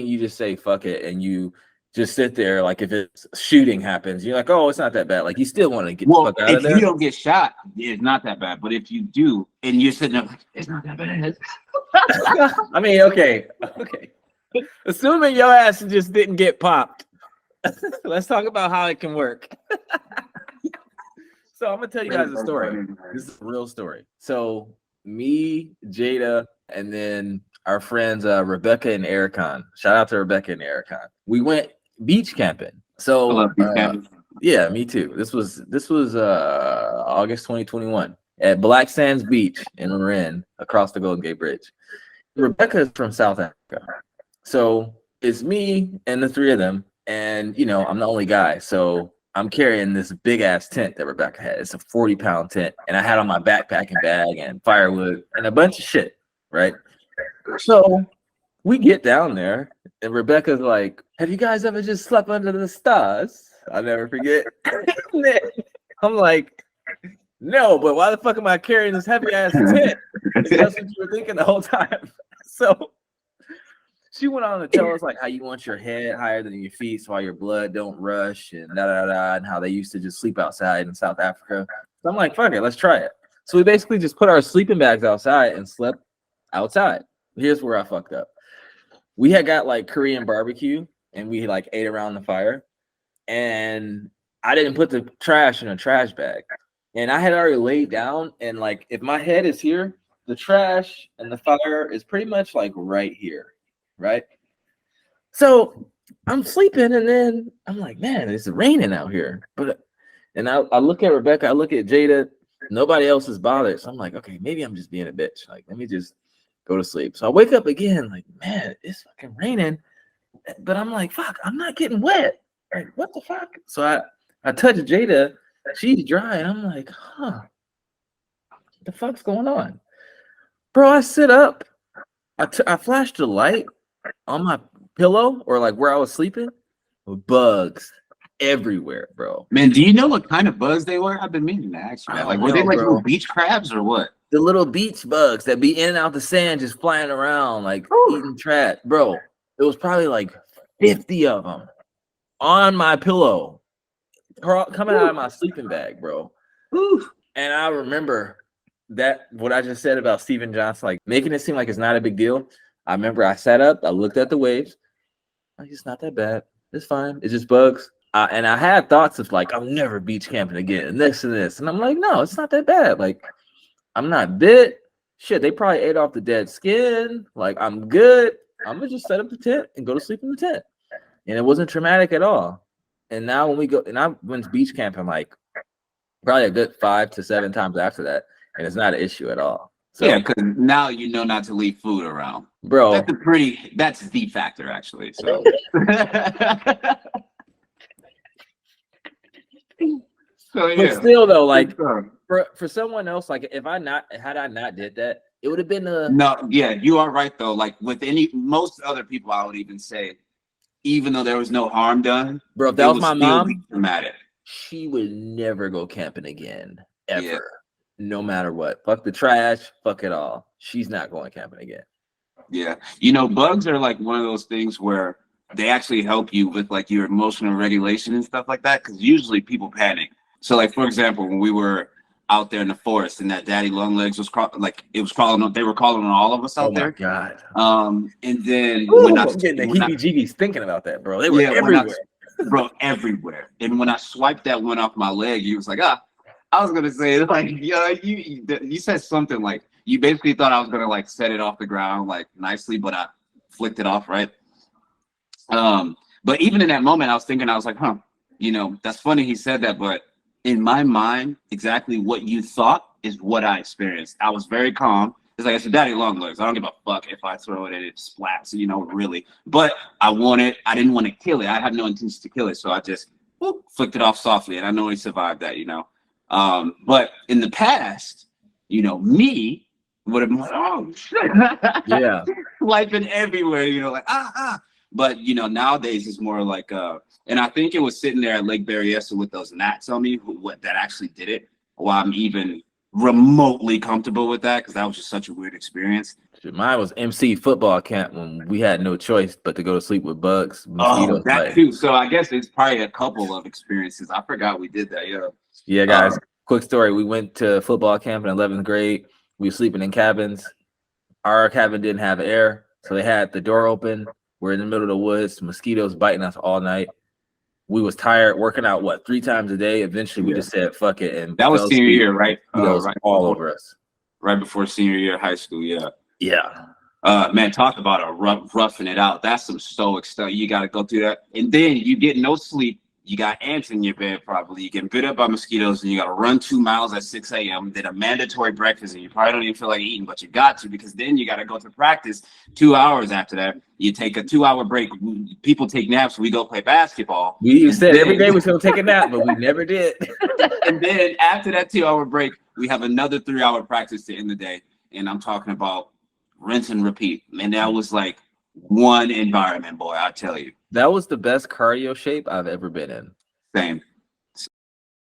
you just say fuck it and you just sit there. Like if it's shooting happens, you're like, oh, it's not that bad. Like you still want to get the fuck out of there. If you don't get shot, it's not that bad. But if you do, and you're sitting there like, it's not that bad. I mean, okay. Assuming your ass just didn't get popped, let's talk about how it can work. So I'm gonna tell you guys a story. This is a real story. So me, Jada, and then our friends Rebecca and Ericon. Shout out to Rebecca and Ericon. We went beach camping. So yeah, me too. This was August 2021 at Black Sands Beach in Marin, across the Golden Gate Bridge. Rebecca is from South Africa, so it's me and the three of them. And you know, I'm the only guy, so I'm carrying this big ass tent that Rebecca had. It's a 40-pound tent, and I had on my backpacking bag and firewood and a bunch of shit, right? So we get down there, and Rebecca's like, "Have you guys ever just slept under the stars?" I'll never forget. I'm like, "No, but why the fuck am I carrying this heavy ass tent?" That's what you were thinking the whole time. So she went on to tell us like how you want your head higher than your feet so your blood don't rush and and how they used to just sleep outside in South Africa. So I'm like, fuck it, let's try it. So we basically just put our sleeping bags outside and slept outside. Here's where I fucked up. We had got like Korean barbecue and we like ate around the fire, and I didn't put the trash in a trash bag. And I had already laid down, and like if my head is here, the trash and the fire is pretty much like right here. Right. So I'm sleeping, and then I'm like, man, it's raining out here. And I look at Rebecca, I look at Jada, nobody else is bothered. So I'm like, okay, maybe I'm just being a bitch. Like, let me just go to sleep. So I wake up again, like, man, it's fucking raining. But I'm like, fuck, I'm not getting wet. Like, what the fuck? So I touch Jada, she's dry, and I'm like, huh, what the fuck's going on? Bro, I sit up, I flashed the light on my pillow or like where I was sleeping, bugs everywhere, bro. Man, do you know what kind of bugs they were? I've been meaning to ask you that. Like, were they like little beach crabs or what? The little beach bugs that be in and out the sand, just flying around, like eating trash, bro. It was probably like 50 of them on my pillow, coming out of my sleeping bag, bro. And I remember that what I just said about Steven Johnson, like making it seem like it's not a big deal. I remember I sat up, I looked at the waves. Like, it's not that bad. It's fine. It's just bugs. And I had thoughts of like, I'm never beach camping again, and this and this. And I'm like, no, it's not that bad. Like, I'm not bit. Shit, they probably ate off the dead skin. Like, I'm good. I'm gonna just set up the tent and go to sleep in the tent. And it wasn't traumatic at all. And now when we go, and I went beach camping like probably a good 5 to 7 times after that, and it's not an issue at all. So, yeah, because now you know not to leave food around, bro. That's the factor, actually. So, yeah. But still, though, like for someone else, like had I not did that, it would have been no. Yeah, you are right though. Like with most other people, I would even say, even though there was no harm done, bro. If that was my mom, dramatic. She would never go camping again, ever. Yeah. No matter what. Fuck the trash, fuck it all. She's not going camping again. Yeah. You know, bugs are like one of those things where they actually help you with like your emotional regulation and stuff like that. Because usually people panic. So like, for example, when we were out there in the forest and that daddy long legs was crawling, they were calling on all of us out there. Oh my God. And then I'm getting the heebie-jeebies thinking about that, bro. They were everywhere. Bro, everywhere. And when I swiped that one off my leg, he was like, I was gonna say, like, yeah, you said something like you basically thought I was gonna like set it off the ground like nicely, but I flicked it off, right? But even in that moment, I was thinking, I was like, you know, that's funny he said that, but in my mind, exactly what you thought is what I experienced. I was very calm. It's like, it's a daddy long legs. I don't give a fuck if I throw it and it splats, you know, really. But I didn't want to kill it. I had no intention to kill it, so I just flicked it off softly, and I know he survived that, you know. But in the past, you know, me would have been like, oh shit, yeah, swiping everywhere, you know, like But you know, nowadays it's more like and I think it was sitting there at Lake Berryessa with those gnats on me that actually did it. While I'm even remotely comfortable with that, because that was just such a weird experience. Mine was MC football camp when we had no choice but to go to sleep with bugs, Oh, mosquitoes. that too. So I guess it's probably a couple of experiences. I forgot we did that. Yeah. Yeah, guys. Quick story. We went to football camp in 11th grade. We were sleeping in cabins. Our cabin didn't have air, so they had the door open. We're in the middle of the woods, mosquitoes biting us all night. We was tired, working out 3 times a day. Eventually, we just said fuck it, and that was senior year, right? Right all over us. Right before senior year of high school. Yeah. Yeah. Man, talk about a roughing it out. That's some stoic stuff. You got to go through that, and then you get no sleep. You got ants in your bed, probably. You get bit up by mosquitoes, and you got to run 2 miles at 6 a.m. Then a mandatory breakfast, and you probably don't even feel like eating, but you got to, because then you got to go to practice 2 hours after that. You take a 2-hour break. People take naps. We go play basketball. We said every day we're going to take a nap, but we never did. And then after that 2-hour break, we have another 3-hour practice to end the day. And I'm talking about rinse and repeat. And that was like one environment, boy, I tell you. That was the best cardio shape I've ever been in. Same.